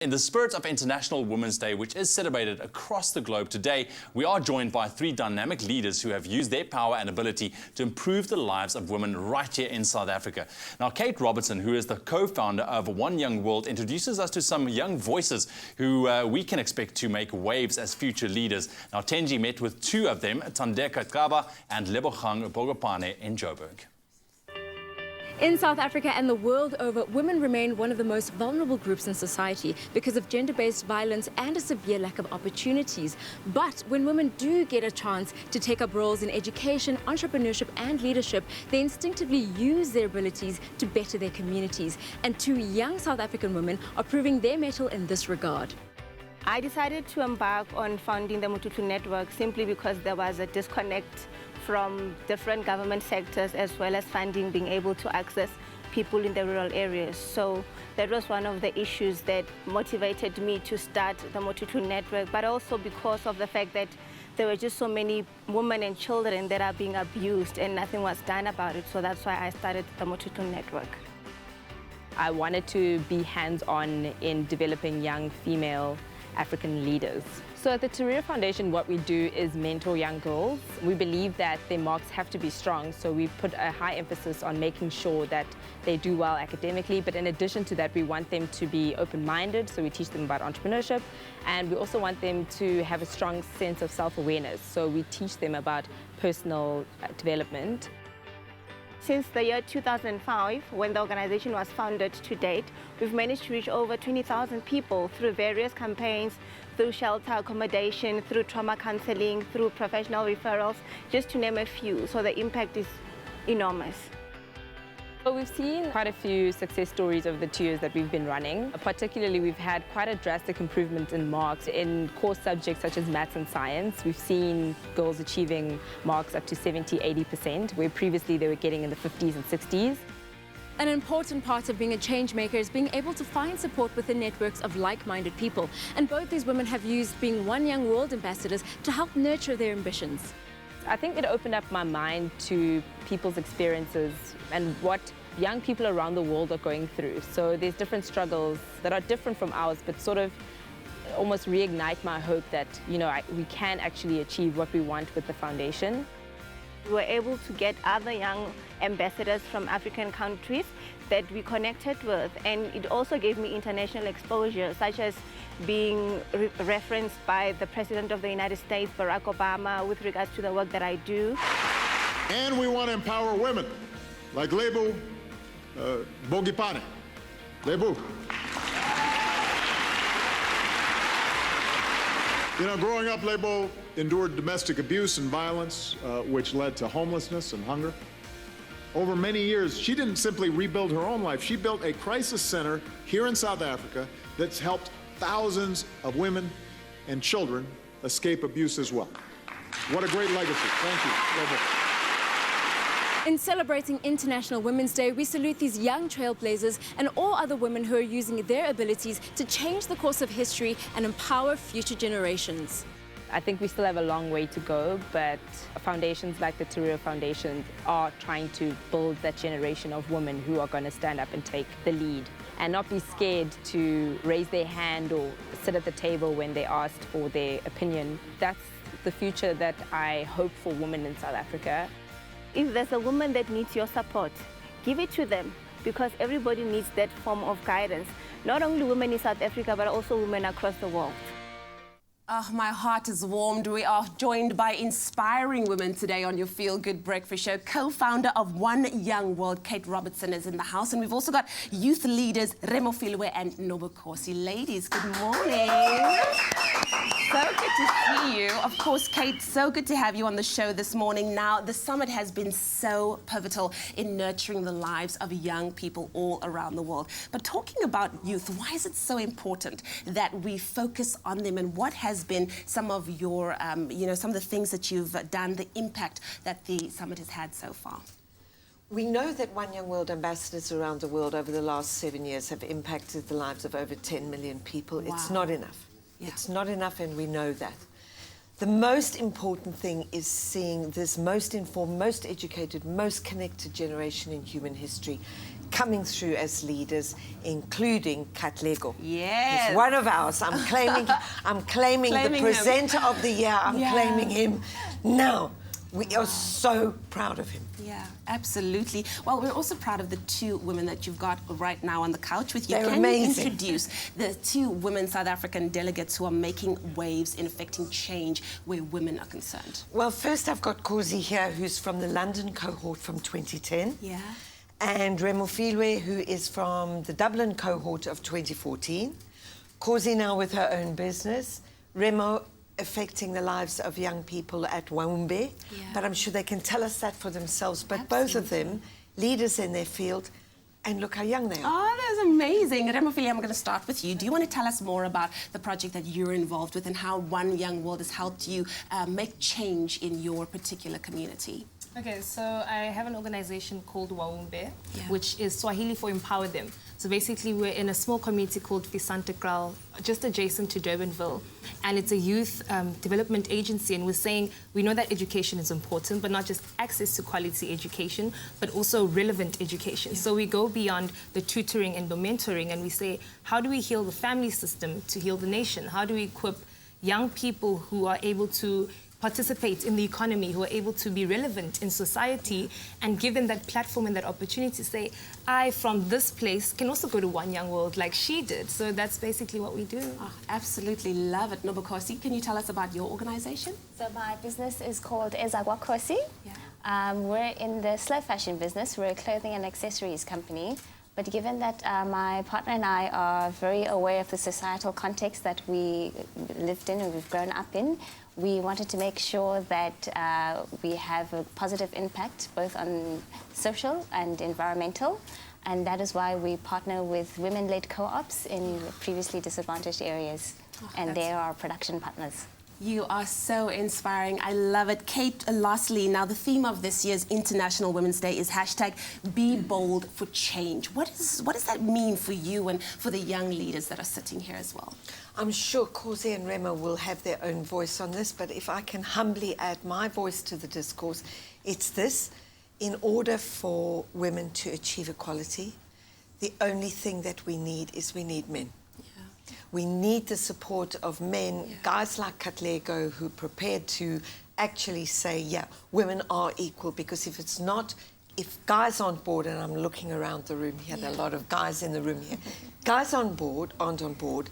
In the spirit of International Women's Day, which is celebrated across the globe today, we are joined by three dynamic leaders who have used their power and ability to improve the lives of women right here in South Africa. Now, Kate Robertson, who is the co-founder of One Young World, introduces us to some young voices who we can expect to make waves as future leaders. Now, Tenji met with two of them, Tandeka Tkaba and Lebogang Bogopane in Joburg. In South Africa and the world over, women remain one of the most vulnerable groups in society because of gender-based violence and a severe lack of opportunities. But when women do get a chance to take up roles in education, entrepreneurship and leadership, they instinctively use their abilities to better their communities. And two young South African women are proving their mettle in this regard. I decided to embark on founding the Mututlu Network simply because there was a disconnect from different government sectors as well as funding being able to access people in the rural areas. So that was one of the issues that motivated me to start the Mututlu Network, but also because of the fact that there were just so many women and children that are being abused and nothing was done about it. So that's why I started the Mututlu Network. I wanted to be hands-on in developing young female African leaders. So at the Taria Foundation, what we do is mentor young girls. We believe that their marks have to be strong, so we put a high emphasis on making sure that they do well academically, but in addition to that, we want them to be open-minded, so we teach them about entrepreneurship, and we also want them to have a strong sense of self-awareness, so we teach them about personal development. Since the year 2005, when the organization was founded to date, we've managed to reach over 20,000 people through various campaigns, through shelter accommodation, through trauma counseling, through professional referrals, just to name a few. So the impact is enormous. Well, we've seen quite a few success stories over the 2 years that we've been running. Particularly, we've had quite a drastic improvement in marks in core subjects such as maths and science. We've seen girls achieving marks up to 70–80%, where previously they were getting in the 50s and 60s. An important part of being a change maker is being able to find support within networks of like-minded people. And both these women have used being One Young World ambassadors to help nurture their ambitions. I think it opened up my mind to people's experiences and what young people around the world are going through. So there's different struggles that are different from ours, but sort of almost reignite my hope that, we can actually achieve what we want with the foundation. We were able to get other young ambassadors from African countries that we connected with, and it also gave me international exposure, such as being referenced by the President of the United States, Barack Obama, with regards to the work that I do. And we want to empower women, like Lebu Bogipane. Lebu. Growing up, Lebu endured domestic abuse and violence, which led to homelessness and hunger. Over many years, she didn't simply rebuild her own life. She built a crisis center here in South Africa that's helped thousands of women and children escape abuse as well. What a great legacy. Thank you, Lebu. In celebrating International Women's Day, we salute these young trailblazers and all other women who are using their abilities to change the course of history and empower future generations. I think we still have a long way to go, but foundations like the Taria Foundation are trying to build that generation of women who are going to stand up and take the lead and not be scared to raise their hand or sit at the table when they're asked for their opinion. That's the future that I hope for women in South Africa. If there's a woman that needs your support, give it to them, because everybody needs that form of guidance. Not only women in South Africa, but also women across the world. Oh, my heart is warmed. We are joined by inspiring women today on your Feel Good Breakfast Show. Co-founder of One Young World, Kate Robertson, is in the house. And we've also got youth leaders, Remo Filwe and Nobukosi. Ladies, good morning. So good to see you. Of course, Kate, so good to have you on the show this morning. Now, the summit has been so pivotal in nurturing the lives of young people all around the world. But talking about youth, why is it so important that we focus on them, and what has been some of your, some of the things that you've done, the impact that the summit has had so far? We know that One Young World ambassadors around the world over the last 7 years have impacted the lives of over 10 million people. Wow. It's not enough. Yeah. It's not enough, and we know that. The most important thing is seeing this most informed, most educated, most connected generation in human history coming through as leaders, including Katlego. Yes. He's one of ours. I'm claiming the presenter of the year. I'm claiming him now. We are so proud of him. Yeah, absolutely. Well, we're also proud of the two women that you've got right now on the couch with you. They're Can amazing. you introduce the two women South African delegates who are making waves in affecting change where women are concerned? Well, first I've got Kosi here, who's from the London cohort from 2010. Yeah. And Remo Filwe, who is from the Dublin cohort of 2014. Kosi now with her own business. Remo affecting the lives of young people at Waumbe. But I'm sure they can tell us that for themselves. But both of them, leaders in their field, and look how young they are. Oh, that's amazing. Remofili, I'm going to start with you. Do you want to tell us more about the project that you're involved with and how One Young World has helped you make change in your particular community? Okay, so I have an organization called Waumbe, which is Swahili for Empower Them. So basically, we're in a small community called Visante Kral, just adjacent to Durbanville. And it's a youth development agency. And we're saying we know that education is important, but not just access to quality education, but also relevant education. So we go beyond the tutoring and the mentoring, and we say, how do we heal the family system to heal the nation? How do we equip young people who are able to participate in the economy, who are able to be relevant in society, and give them that platform and that opportunity to say, I, from this place, can also go to One Young World like she did. So that's basically what we do. Oh, absolutely love it. Nobukosi, can you tell us about your organization? So my business is called Ezagwa Kosi. We're in the slow fashion business. We're a clothing and accessories company. But given that my partner and I are very aware of the societal context that we lived in and we've grown up in, we wanted to make sure that we have a positive impact both on social and environmental. And that is why we partner with women-led co-ops in previously disadvantaged areas. And they are our production partners. You are so inspiring. I love it. Kate, lastly, now the theme of this year's International Women's Day is hashtag Be Bold for Change. What does that mean for you and for the young leaders that are sitting here as well? I'm sure Kosi and Remo will have their own voice on this, but if I can humbly add my voice to the discourse, it's this. In order for women to achieve equality, the only thing that we need is we need men. We need the support of men, guys like Katlego, who are prepared to actually say, yeah, women are equal, because if it's not, if guys aren't board, and I'm looking around the room here, there are a lot of guys in the room here, guys aren't on board,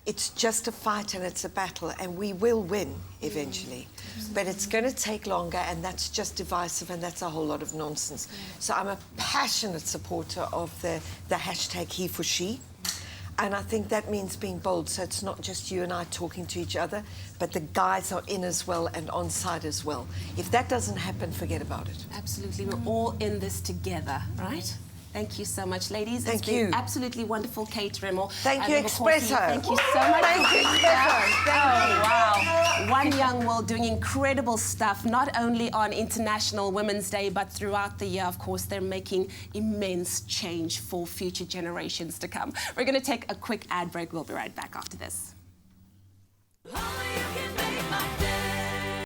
it's just a fight and it's a battle, and we will win eventually. But it's going to take longer, and that's just divisive, and that's a whole lot of nonsense. So I'm a passionate supporter of the hashtag he for she. And I think that means being bold. So it's not just you and I talking to each other, but the guys are in as well and on side as well. If that doesn't happen, forget about it. Absolutely. We're all in this together, right? Thank you so much, ladies. Thank you. Absolutely wonderful, Kate, Remo. Thank you, Expresso. Thank you so much. Thank you, Expresso. Wow. One Young World doing incredible stuff, not only on International Women's Day, but throughout the year, of course. They're making immense change for future generations to come. We're going to take a quick ad break. We'll be right back after this.